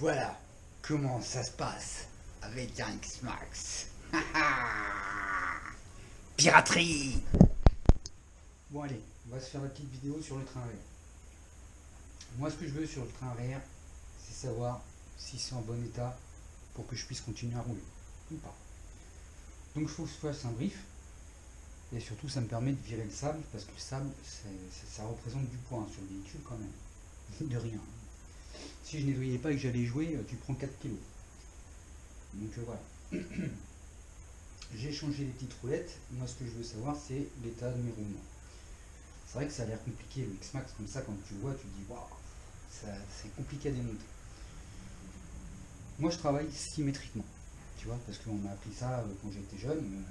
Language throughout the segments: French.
Voilà comment ça se passe avec un X-Max. Piraterie. Bon allez, on va se faire la petite vidéo sur le train arrière. Moi ce que je veux sur le train arrière, c'est savoir si c'est en bon état pour que je puisse continuer à rouler ou pas. Donc il faut que je fasse un brief. Et surtout ça me permet de virer le sable, parce que le sable ça représente du poids sur le véhicule quand même. De rien. Si je nettoyais pas et que j'allais jouer, tu prends 4 kilos. Donc voilà. J'ai changé les petites roulettes. Moi ce que je veux savoir c'est l'état de mes roulements. C'est vrai que ça a l'air compliqué le X-Max comme ça, quand tu vois tu te dis waouh, c'est compliqué à démonter. Moi je travaille symétriquement, tu vois, parce qu'on m'a appris ça quand j'étais jeune.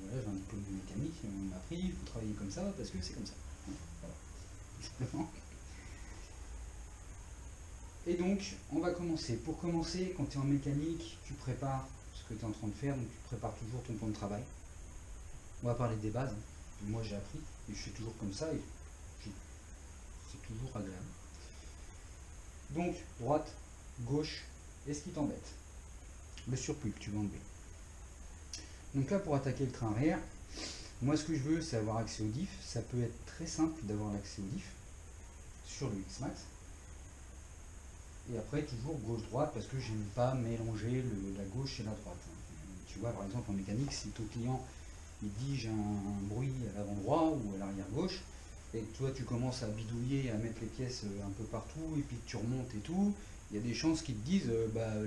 Voilà, j'ai un diplôme de mécanique, on m'a appris, il faut travailler comme ça parce que c'est comme ça. Voilà, simplement. Et donc, on va commencer. Pour commencer, quand tu es en mécanique, tu prépares ce que tu es en train de faire, donc tu prépares toujours ton plan de travail. On va parler des bases. Moi, j'ai appris, et je suis toujours comme ça, et c'est toujours agréable. Donc, droite, gauche, et ce qui t'embête. Le surplus que tu vas enlever. Donc là, pour attaquer le train arrière, moi, ce que je veux, c'est avoir accès au diff. Ça peut être très simple d'avoir l'accès au diff sur le X-Max. Et après, toujours gauche-droite, parce que j'aime pas mélanger la gauche et la droite. Tu vois, par exemple, en mécanique, si ton client il dit j'ai un bruit à l'avant droit ou à l'arrière gauche, et que toi tu commences à bidouiller, à mettre les pièces un peu partout, et puis que tu remontes et tout, il y a des chances qu'ils te disent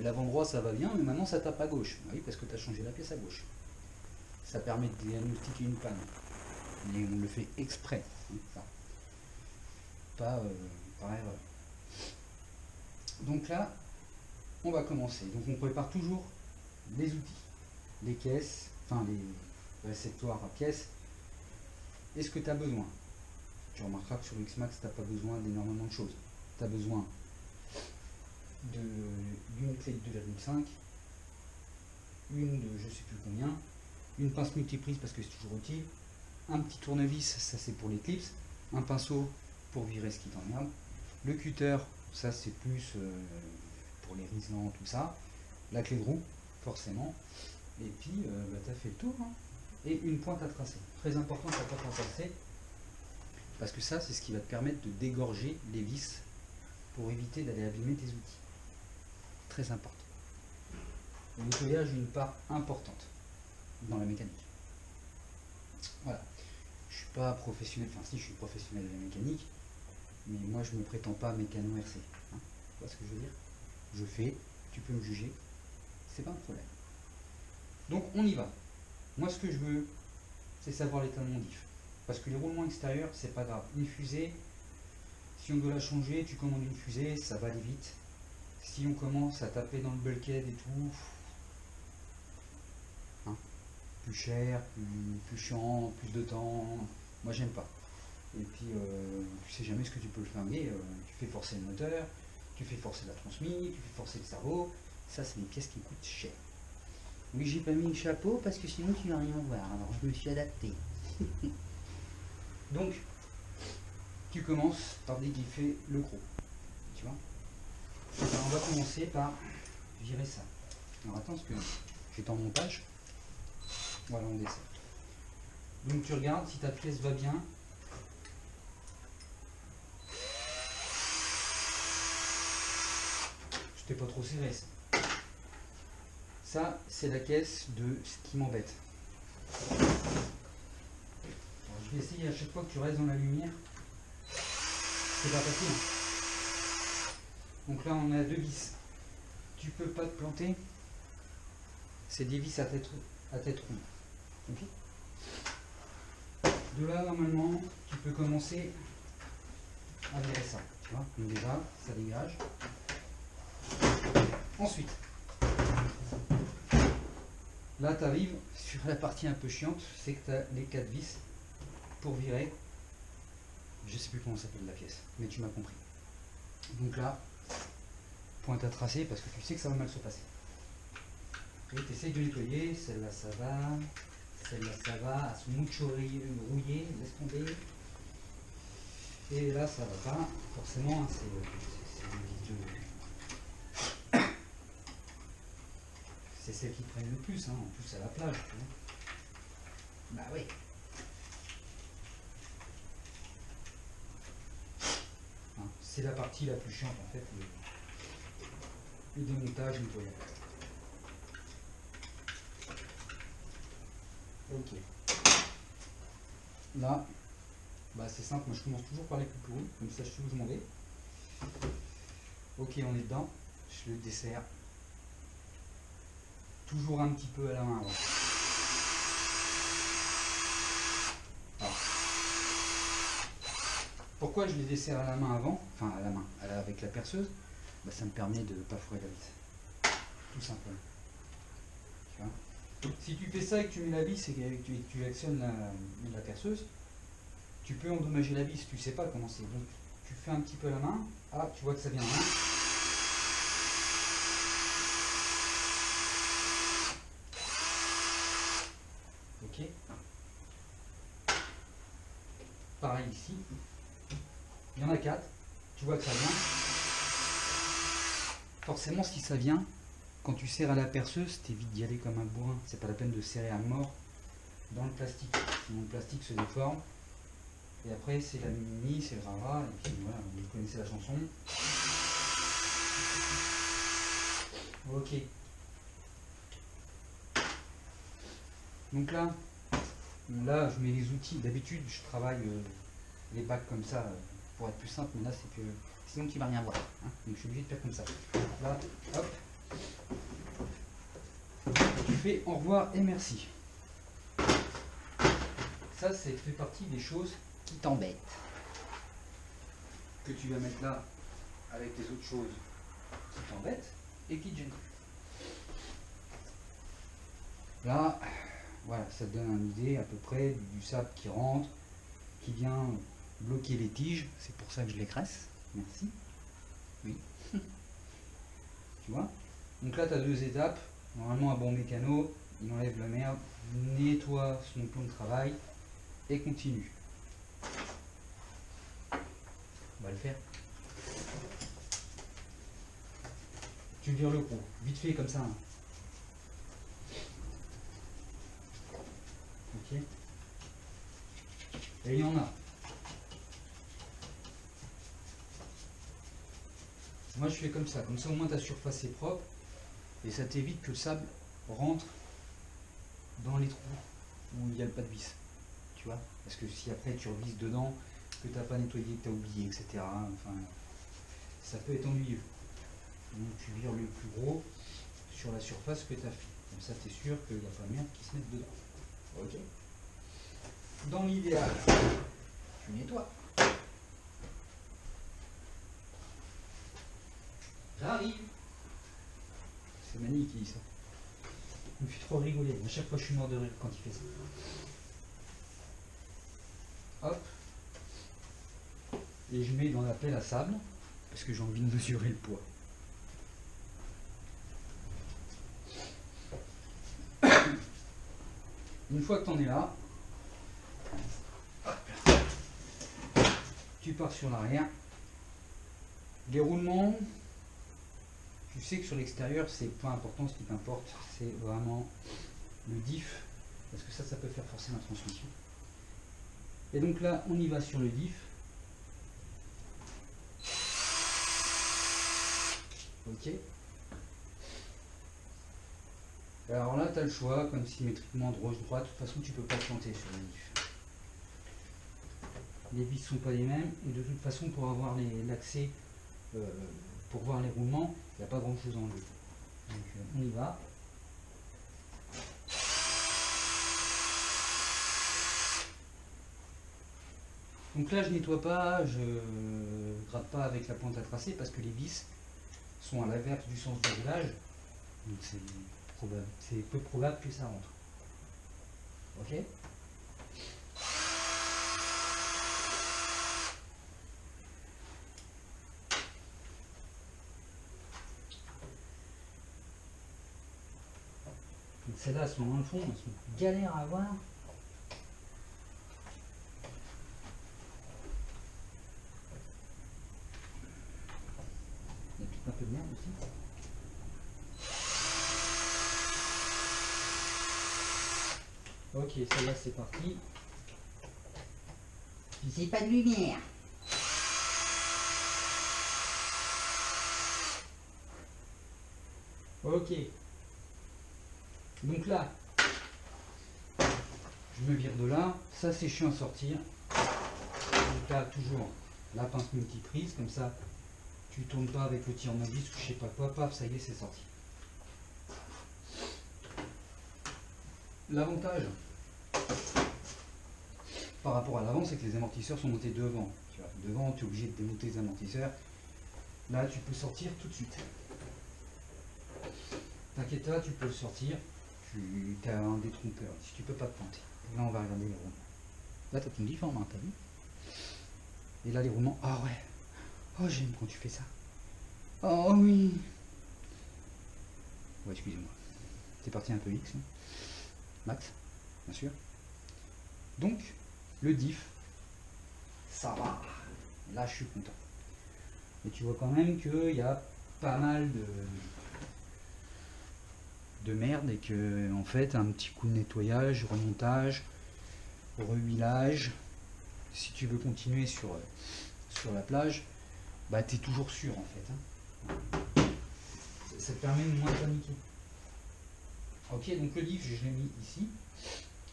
l'avant droit ça va bien, mais maintenant ça tape à gauche. Oui, parce que tu as changé la pièce à gauche. Ça permet de diagnostiquer une panne. Mais on le fait exprès. Enfin, pas par erreur. Donc là, on va commencer. Donc on prépare toujours les outils, les caisses, enfin les réceptoires à pièces. Est-ce que tu as besoin? Tu remarqueras que sur le X-Max, tu n'as pas besoin d'énormément de choses. Tu as besoin d'une clé de 2,5, une de je sais plus combien, une pince multiprise parce que c'est toujours utile, un petit tournevis, ça c'est pour les clips, un pinceau pour virer ce qui t'emmerde, le cutter, ça c'est plus pour les riselants, tout ça, la clé de roue, forcément, et puis tu as fait le tour, hein. Et une pointe à tracer. Très important la pointe à tracer, parce que ça c'est ce qui va te permettre de dégorger les vis pour éviter d'aller abîmer tes outils. Très important. Le nettoyage a une part importante dans la mécanique. Voilà. Je suis pas professionnel, enfin si je suis professionnel de la mécanique, mais moi je me prétends pas mécano RC. Hein, tu vois ce que je veux dire? Je fais, tu peux me juger, c'est pas un problème. Donc on y va. Moi ce que je veux, c'est savoir l'état de mon diff. Parce que les roulements extérieurs, c'est pas grave. Une fusée, si on doit la changer, tu commandes une fusée, ça va aller vite. Si on commence à taper dans le bulkhead et tout, hein, plus cher, plus chiant, plus de temps, moi j'aime pas. Et puis tu sais jamais ce que tu peux le flinguer, tu fais forcer le moteur, tu fais forcer la transmission, tu fais forcer le cerveau, ça c'est des pièces qui coûtent cher. Oui, j'ai pas mis le chapeau parce que sinon tu vas rien voir, alors je me suis adapté. Donc, tu commences par dégriffer le gros, tu vois. Alors, on va commencer par virer ça. Alors attends, parce que j'étais en montage. Voilà, on descend. Donc tu regardes si ta pièce va bien. C'était pas trop serré ça. Ça, c'est la caisse de ce qui m'embête. Je vais essayer à chaque fois que tu restes dans la lumière. C'est pas facile. Donc là, on a deux vis. Tu peux pas te planter. C'est des vis à tête ronde. Okay. De là, normalement, tu peux commencer à virer ça. Tu vois, donc déjà, ça dégage. Ensuite, là, tu arrives sur la partie un peu chiante, c'est que tu as les 4 vis pour virer. Je sais plus comment s'appelle la pièce, mais tu m'as compris. Donc là, pointe à tracer parce que tu sais que ça va mal se passer. Et tu essayes de nettoyer, celle-là ça va, celle-là ça va, à se mucho rouillé, laisse tomber. Et là ça va pas, forcément, c'est une vis c'est celles qui prennent le plus, hein, en plus à la plage. Tu vois. Bah oui. Hein, c'est la partie la plus chiante en fait, le démontage, le nettoyage. Ok. Là, bah c'est simple, moi je commence toujours par les plus courts, comme ça je sais où je m'en vais. Ok, on est dedans, je le desserre. Toujours un petit peu à la main avant. Alors, pourquoi je les desserre à la main avant, enfin à la main, avec la perceuse, bah, ça me permet de ne pas fourrer la vis. Tout simplement. Tu vois, si tu fais ça et que tu mets la vis et que tu actionnes la perceuse, tu peux endommager la vis, tu sais pas comment c'est. Donc tu fais un petit peu à la main, ah tu vois que ça vient là. Ok. Pareil ici. Il y en a 4. Tu vois que ça vient. Forcément, si ça vient, quand tu serres à la perceuse, t'évites d'y aller comme un bourrin. C'est pas la peine de serrer à mort dans le plastique. Sinon le plastique se déforme. Et après, c'est la mini, c'est le rara. Et puis voilà, vous connaissez la chanson. Ok. Donc là, je mets les outils. D'habitude, je travaille les bacs comme ça pour être plus simple, mais là, c'est que sinon, tu vas rien voir. Hein. Donc, je suis obligé de faire comme ça. Là, hop. Tu fais au revoir et merci. Ça, fait partie des choses qui t'embêtent. Que tu vas mettre là avec les autres choses qui t'embêtent et qui te gênent. Là, voilà, ça te donne une idée à peu près du sable qui rentre, qui vient bloquer les tiges. C'est pour ça que je les graisse. Merci. Oui. Tu vois? Donc là, tu as 2 étapes. Normalement, un bon mécano, il enlève la merde, nettoie son plan de travail et continue. On va le faire. Tu vires le gros, vite fait comme ça. Hein. Ok. Et il y en a. Moi je fais comme ça au moins ta surface est propre et ça t'évite que le sable rentre dans les trous où il n'y a pas de vis. Tu vois? Parce que si après tu revisses dedans, que tu n'as pas nettoyé, que tu as oublié, etc. Enfin, ça peut être ennuyeux. Donc tu vires le plus gros sur la surface que tu as fait. Comme ça tu es sûr qu'il n'y a pas de merde qui se mette dedans. Ok. Dans l'idéal, tu nettoies. J'arrive. C'est Mani qui dit ça. Il me fait trop rigoler. À chaque fois je suis mort de rire quand il fait ça. Hop. Et je mets dans la pelle à sable parce que j'ai envie de mesurer le poids. Une fois que tu en es là, tu pars sur l'arrière. Les roulements, tu sais que sur l'extérieur, c'est pas important, ce qui t'importe, c'est vraiment le diff, parce que ça peut faire forcer la transmission. Et donc là, on y va sur le diff. Ok. Alors là, tu as le choix, comme symétriquement gauche-droite, de toute façon, tu peux pas planter sur le diff. Les vis ne sont pas les mêmes, et de toute façon, pour avoir l'accès, pour voir les roulements, il n'y a pas grand chose en jeu. Donc on y va. Donc là je nettoie pas, je gratte pas avec la pointe à tracer parce que les vis sont à l'inverse du sens du roulage. Donc c'est peu probable que ça rentre. Ok? Donc celles-là sont dans le fond, elles sont galères à avoir. Il y a peut-être un peu de merde aussi. Ok, celle-là c'est parti. J'ai pas de lumière. Ok. Donc là, je me vire de là. Ça c'est chiant à sortir. Donc là, toujours la pince multiprise, comme ça, tu tournes pas avec le tournevis ou je sais pas quoi, paf, ça y est, c'est sorti. L'avantage par rapport à l'avant, c'est que les amortisseurs sont montés devant. Tu vois, devant, tu es obligé de démonter les amortisseurs. Là, tu peux sortir tout de suite. T'inquiète pas, tu peux le sortir. Tu as un détrompeur, si tu peux pas te planter. Là, on va regarder les roulements. Là, tu as une différente main, t'as vu? Et là, les roulements, ah ouais. Oh, j'aime quand tu fais ça. Oh oui. Ouais, excusez-moi. C'est parti un peu X, hein. Max, bien sûr. Donc, le diff, ça va. Là, je suis content. Et tu vois quand même qu'il y a pas mal de merde et que, en fait, un petit coup de nettoyage, remontage, rehuilage, si tu veux continuer sur la plage, bah, tu es toujours sûr, en fait. Hein. Ça te permet de moins paniquer. Ok, donc le diff, je l'ai mis ici.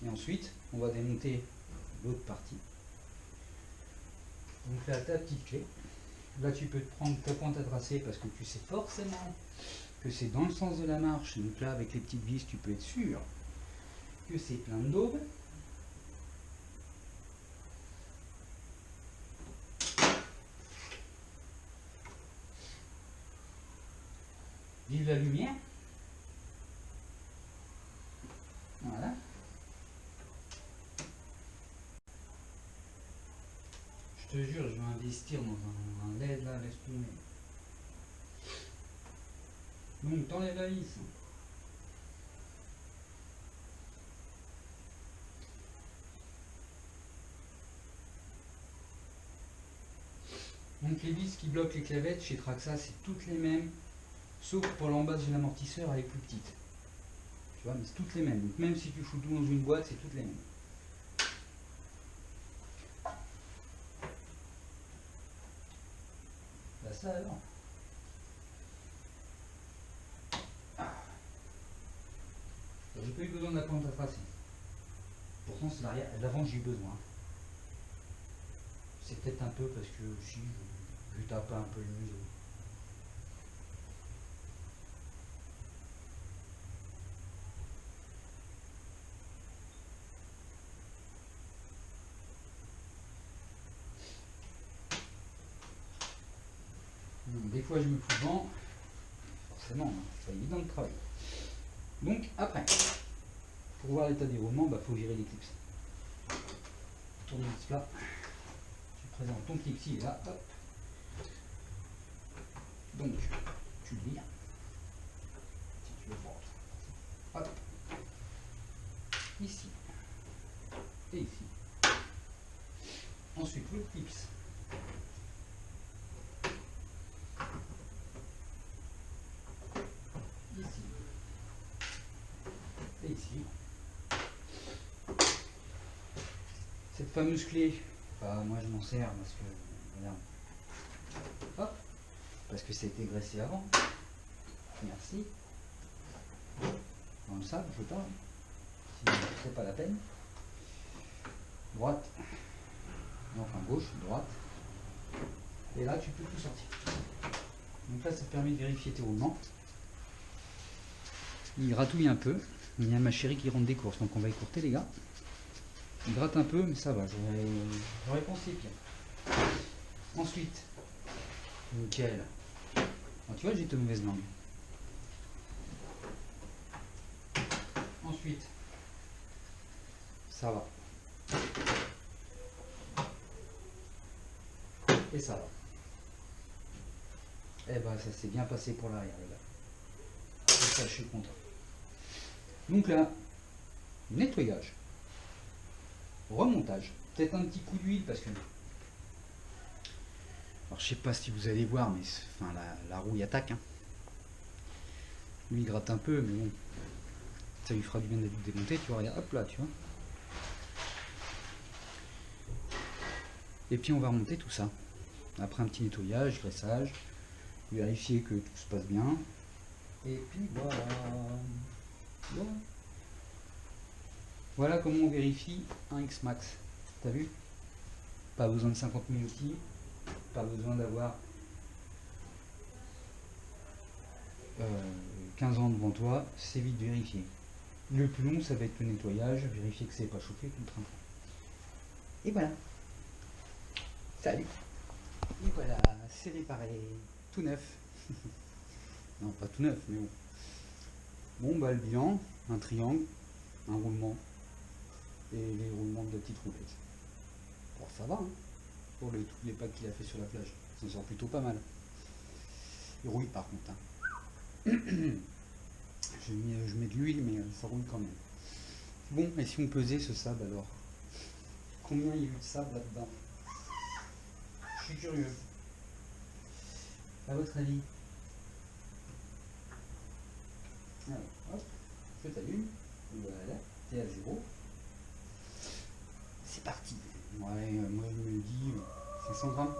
Et ensuite, on va démonter l'autre partie. Donc là, ta petite clé. Là, tu peux te prendre ta pointe à tracer parce que tu sais forcément que c'est dans le sens de la marche. Donc là, avec les petites vis, tu peux être sûr que c'est plein de daubes. Vive la lumière. Voilà. Je te jure, je vais investir dans un LED là, laisse tomber. Donc, t'enlèves la vis. Donc les vis qui bloquent les clavettes chez Traxa, c'est toutes les mêmes, sauf pour l'embase de l'amortisseur, elle est plus petite. Tu vois, mais c'est toutes les mêmes. Donc même si tu fous tout dans une boîte, c'est toutes les mêmes. Bah ça alors. Ah. J'ai pas eu besoin de la pointe à tracer. Pourtant c'est l'avant j'ai eu besoin. C'est peut-être un peu parce que aussi je tape un peu le museau. Donc, des fois je me fous devant, forcément, hein, c'est pas évident de travailler. Donc après, pour voir l'état des roulements, bah, faut virer l'éclipse. Tournevis plat. Tu présentes ton clipsy et là, hop. Donc, tu le vires. Si tu veux voir. Hop. Ici. Et ici. Ensuite, le clips. Ici. Et ici. Cette fameuse clé, bah, moi je m'en sers parce que, regarde. Hop. Parce que ça a été graissé avant. Merci. Dans le sable, je veux pas. Sinon, c'est pas la peine. Droite. Enfin, gauche, droite. Et là, tu peux tout sortir. Donc là, ça te permet de vérifier tes roulements. Il gratouille un peu. Il y a ma chérie qui rentre des courses, donc on va écourter les gars. Il gratte un peu, mais ça va, j'aurais pensé pire. Ensuite, nickel. Alors, tu vois, j'ai de mauvaise langue. Ensuite, ça va. Et ça va. Eh ben, ça s'est bien passé pour l'arrière, les gars. Et ça, je suis content. Donc là, nettoyage, remontage, peut-être un petit coup d'huile parce que. Alors, je sais pas si vous allez voir, mais enfin, la rouille attaque. Hein. Lui, il gratte un peu, mais bon, ça lui fera du bien d'être démonté. Tu vois, regarde, hop là, tu vois. Et puis on va remonter tout ça. Après un petit nettoyage, graissage, vérifier que tout se passe bien. Et puis voilà. Voilà, voilà comment on vérifie un X-Max. T'as vu? Pas besoin de 50 000 outils, pas besoin d'avoir 15 ans devant toi, c'est vite vérifié. Le plus long, ça va être le nettoyage, vérifier que c'est pas chauffé tout le train. Et voilà. Salut. Et voilà, c'est réparé. Tout neuf. Non, pas tout neuf, mais bon. Bon, bah le bilan, un triangle, un roulement et les roulements de la petite roulette. Bon, ça va, hein, pour tous les packs qu'il a fait sur la plage. Ça sort plutôt pas mal. Il rouille par contre. Hein. Je mets de l'huile, mais ça roule quand même. Bon, et si on pesait ce sable alors? Combien il y a eu de sable là-dedans? Je suis curieux. À votre avis? Alors, hop, je t'allume. Voilà, t'es à 0. C'est parti. Ouais, moi je me dis 500 grammes.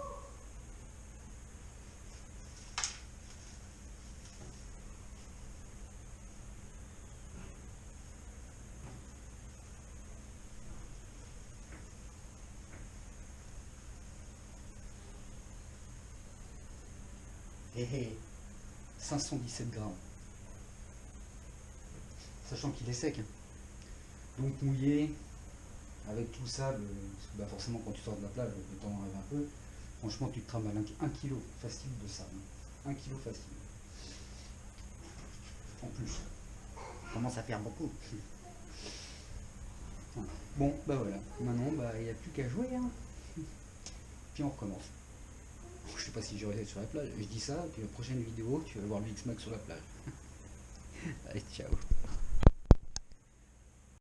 Hé hé, 517 grammes. Sachant qu'il est sec. Hein. Donc mouillé, avec tout ça, parce que bah forcément quand tu sors de la plage, le temps arrive un peu. Franchement, tu te travailles 1 kg facile de sable. 1 kg facile. En plus. Ça commence à faire beaucoup. Bon, bah voilà. Maintenant, bah il n'y a plus qu'à jouer. Hein. Puis on recommence. Je sais pas si j'aurai sur la plage. Je dis ça, puis la prochaine vidéo, tu vas voir le X-Max sur la plage. Allez, ciao.